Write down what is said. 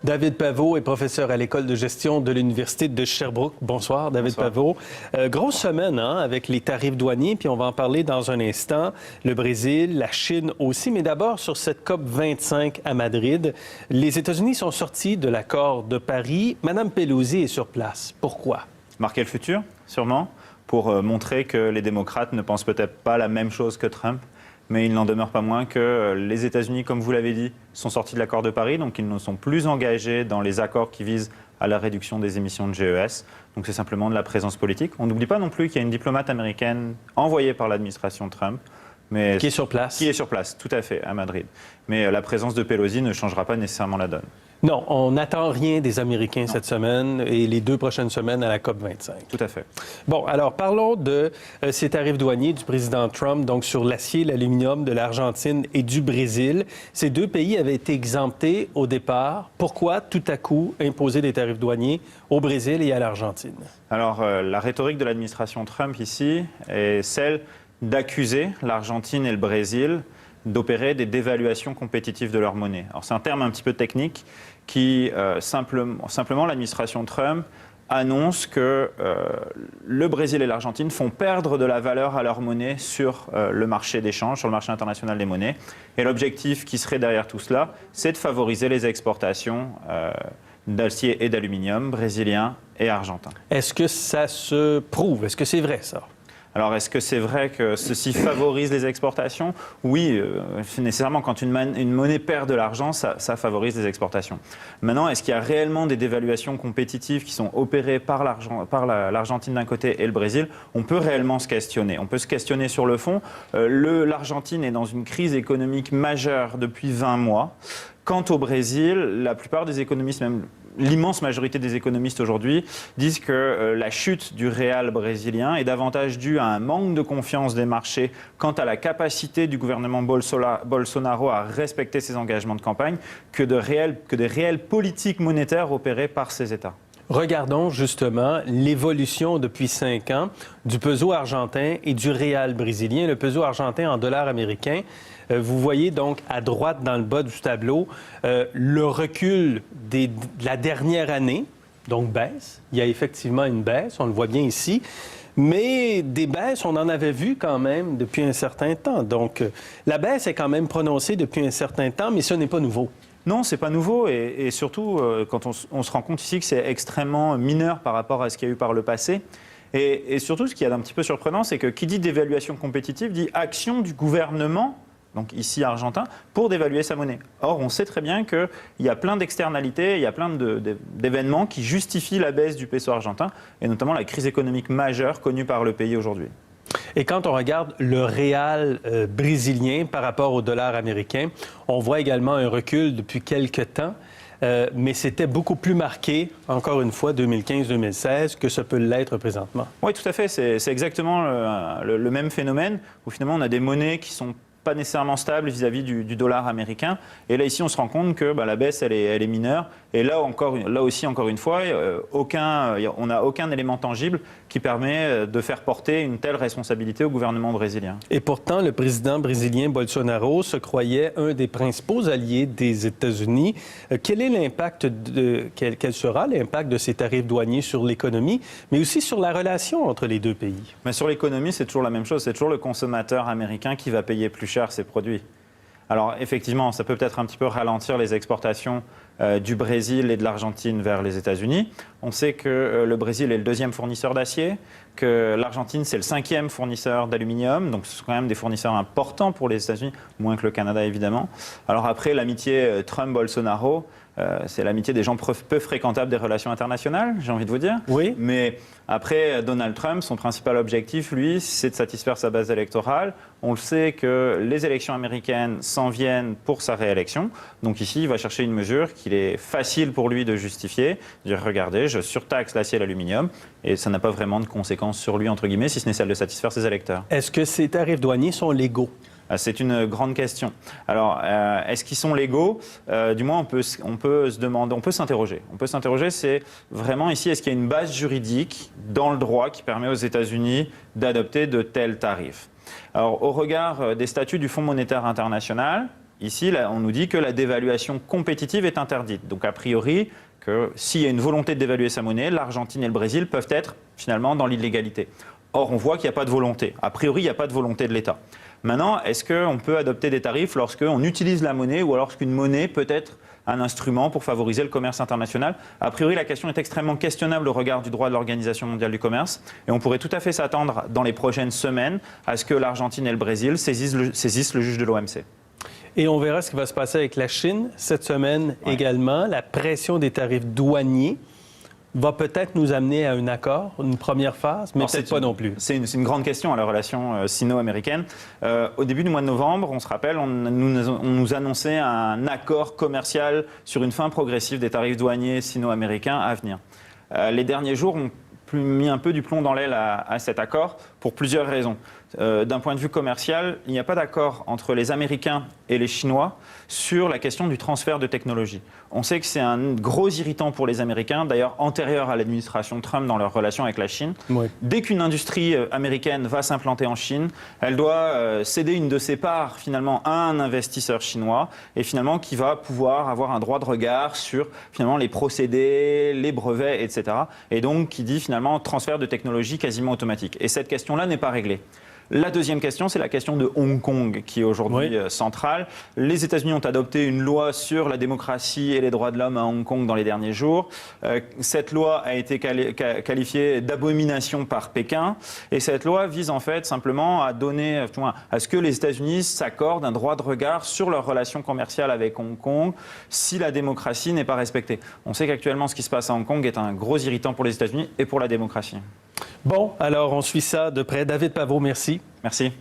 David Pavot est professeur à l'École de gestion de l'Université de Sherbrooke. Bonsoir, David Pavot. Grosse semaine avec les tarifs douaniers, puis on va en parler dans un instant. Le Brésil, la Chine aussi, mais d'abord sur cette COP 25 à Madrid. Les États-Unis sont sortis de l'accord de Paris. Madame Pelosi est sur place. Pourquoi? Marquer le futur, sûrement, pour montrer que les démocrates ne pensent peut-être pas la même chose que Trump. Mais il n'en demeure pas moins que les États-Unis, comme vous l'avez dit, sont sortis de l'accord de Paris, donc ils ne sont plus engagés dans les accords qui visent à la réduction des émissions de GES. Donc c'est simplement de la présence politique. On n'oublie pas non plus qu'il y a une diplomate américaine envoyée par l'administration Trump. Mais qui est sur place. Qui est sur place, tout à fait, à Madrid. Mais la présence de Pelosi ne changera pas nécessairement la donne. Non, on n'attend rien des Américains cette semaine et les 2 prochaines semaines à la COP 25. Tout à fait. Bon, alors parlons de ces tarifs douaniers du président Trump, donc sur l'acier, l'aluminium de l'Argentine et du Brésil. Ces 2 pays avaient été exemptés au départ. Pourquoi tout à coup imposer des tarifs douaniers au Brésil et à l'Argentine? Alors, la rhétorique de l'administration Trump ici est celle d'accuser l'Argentine et le Brésil d'opérer des dévaluations compétitives de leur monnaie. Alors c'est un terme un petit peu technique qui, simplement l'administration Trump annonce que le Brésil et l'Argentine font perdre de la valeur à leur monnaie sur le marché d'échange, sur le marché international des monnaies. Et l'objectif qui serait derrière tout cela, c'est de favoriser les exportations d'acier et d'aluminium brésiliens et argentins. Est-ce que ça se prouve? Est-ce que c'est vrai, ça? Alors, est-ce que c'est vrai que ceci favorise les exportations? Oui, nécessairement, quand une monnaie perd de l'argent, ça favorise les exportations. Maintenant, est-ce qu'il y a réellement des dévaluations compétitives qui sont opérées par l'Argentine d'un côté et le Brésil? On peut réellement se questionner. On peut se questionner sur le fond. L'Argentine est dans une crise économique majeure depuis 20 mois. Quant au Brésil, la plupart des économistes, même l'immense majorité des économistes aujourd'hui, disent que la chute du réal brésilien est davantage due à un manque de confiance des marchés quant à la capacité du gouvernement Bolsonaro à respecter ses engagements de campagne que des réelles politiques monétaires opérées par ces États. Regardons justement l'évolution depuis 5 ans du peso argentin et du réal brésilien. Le peso argentin en dollars américains. Vous voyez donc à droite dans le bas du tableau le recul de la dernière année, donc baisse. Il y a effectivement une baisse, on le voit bien ici. Mais des baisses, on en avait vu quand même depuis un certain temps. Donc la baisse est quand même prononcée depuis un certain temps, mais ce n'est pas nouveau. Non, c'est pas nouveau et surtout quand on se rend compte ici que c'est extrêmement mineur par rapport à ce qu'il y a eu par le passé. Et surtout, ce qui est un petit peu surprenant, c'est que qui dit dévaluation compétitive dit action du gouvernement, donc ici argentin, pour dévaluer sa monnaie. Or, on sait très bien qu'il y a plein d'externalités, il y a plein d'événements qui justifient la baisse du peso argentin, et notamment la crise économique majeure connue par le pays aujourd'hui. Et quand on regarde le réal brésilien par rapport au dollar américain, on voit également un recul depuis quelques temps. Mais c'était beaucoup plus marqué, encore une fois, 2015-2016, que ça peut l'être présentement. Oui, tout à fait. C'est exactement le même phénomène, où finalement on a des monnaies qui sont pas nécessairement stable vis-à-vis du dollar américain. Et là, ici, on se rend compte que la baisse, elle est mineure. Et là aussi, encore une fois, on n'a aucun élément tangible qui permet de faire porter une telle responsabilité au gouvernement brésilien. Et pourtant, le président brésilien Bolsonaro se croyait un des principaux alliés des États-Unis. Quel sera l'impact de ces tarifs douaniers sur l'économie, mais aussi sur la relation entre les 2 pays? Mais sur l'économie, c'est toujours la même chose. C'est toujours le consommateur américain qui va payer plus cher ces produits. Alors effectivement, ça peut peut-être un petit peu ralentir les exportations du Brésil et de l'Argentine vers les États-Unis. On sait que le Brésil est le 2e fournisseur d'acier, que l'Argentine c'est le 5e fournisseur d'aluminium, donc ce sont quand même des fournisseurs importants pour les États-Unis, moins que le Canada évidemment. Alors après, l'amitié Trump-Bolsonaro, c'est l'amitié des gens peu fréquentables des relations internationales, j'ai envie de vous dire. Oui. Mais après, Donald Trump, son principal objectif, lui, c'est de satisfaire sa base électorale. On le sait que les élections américaines s'en viennent pour sa réélection. Donc ici, il va chercher une mesure qu'il est facile pour lui de justifier. Dire, regardez, je surtaxe l'acier et l'aluminium. Et ça n'a pas vraiment de conséquences sur lui, entre guillemets, si ce n'est celle de satisfaire ses électeurs. Est-ce que ces tarifs douaniers sont légaux? C'est une grande question. Alors, est-ce qu'ils sont légaux? Du moins, on peut se demander, on peut s'interroger. On peut s'interroger, c'est vraiment ici, est-ce qu'il y a une base juridique dans le droit qui permet aux États-Unis d'adopter de tels tarifs? Alors, au regard des statuts du Fonds monétaire international, Ici, là, on nous dit que la dévaluation compétitive est interdite. Donc, a priori, que s'il y a une volonté de dévaluer sa monnaie, l'Argentine et le Brésil peuvent être finalement dans l'illégalité. Or, on voit qu'il n'y a pas de volonté. A priori, il n'y a pas de volonté de l'État. Maintenant, est-ce qu'on peut adopter des tarifs lorsqu'on utilise la monnaie ou alors lorsqu'une monnaie peut être un instrument pour favoriser le commerce international? A priori, la question est extrêmement questionnable au regard du droit de l'Organisation mondiale du commerce. Et on pourrait tout à fait s'attendre dans les prochaines semaines à ce que l'Argentine et le Brésil saisissent le juge de l'OMC. Et on verra ce qui va se passer avec la Chine cette semaine également. La pression des tarifs douaniers va peut-être nous amener à un accord, une première phase, mais peut-être pas non plus. C'est une grande question à la relation sino-américaine. Au début du mois de novembre, on se rappelle, on nous annonçait un accord commercial sur une fin progressive des tarifs douaniers sino-américains à venir. Les derniers jours ont mis un peu du plomb dans l'aile à cet accord pour plusieurs raisons. D'un point de vue commercial, il n'y a pas d'accord entre les Américains et les Chinois sur la question du transfert de technologie. On sait que c'est un gros irritant pour les Américains, d'ailleurs antérieur à l'administration Trump dans leur relation avec la Chine. Oui. Dès qu'une industrie américaine va s'implanter en Chine, elle doit céder une de ses parts finalement à un investisseur chinois et finalement qui va pouvoir avoir un droit de regard sur finalement les procédés, les brevets, etc. Et donc qui dit finalement transfert de technologie quasiment automatique. Et cette question-là n'est pas réglée. La deuxième question, c'est la question de Hong Kong, qui est aujourd'hui centrale. Les États-Unis ont adopté une loi sur la démocratie et les droits de l'homme à Hong Kong dans les derniers jours. Cette loi a été qualifiée d'abomination par Pékin. Et cette loi vise en fait simplement à donner, à ce que les États-Unis s'accordent un droit de regard sur leurs relations commerciales avec Hong Kong si la démocratie n'est pas respectée. On sait qu'actuellement, ce qui se passe à Hong Kong est un gros irritant pour les États-Unis et pour la démocratie. Bon, alors on suit ça de près. David Pavot, merci. Merci.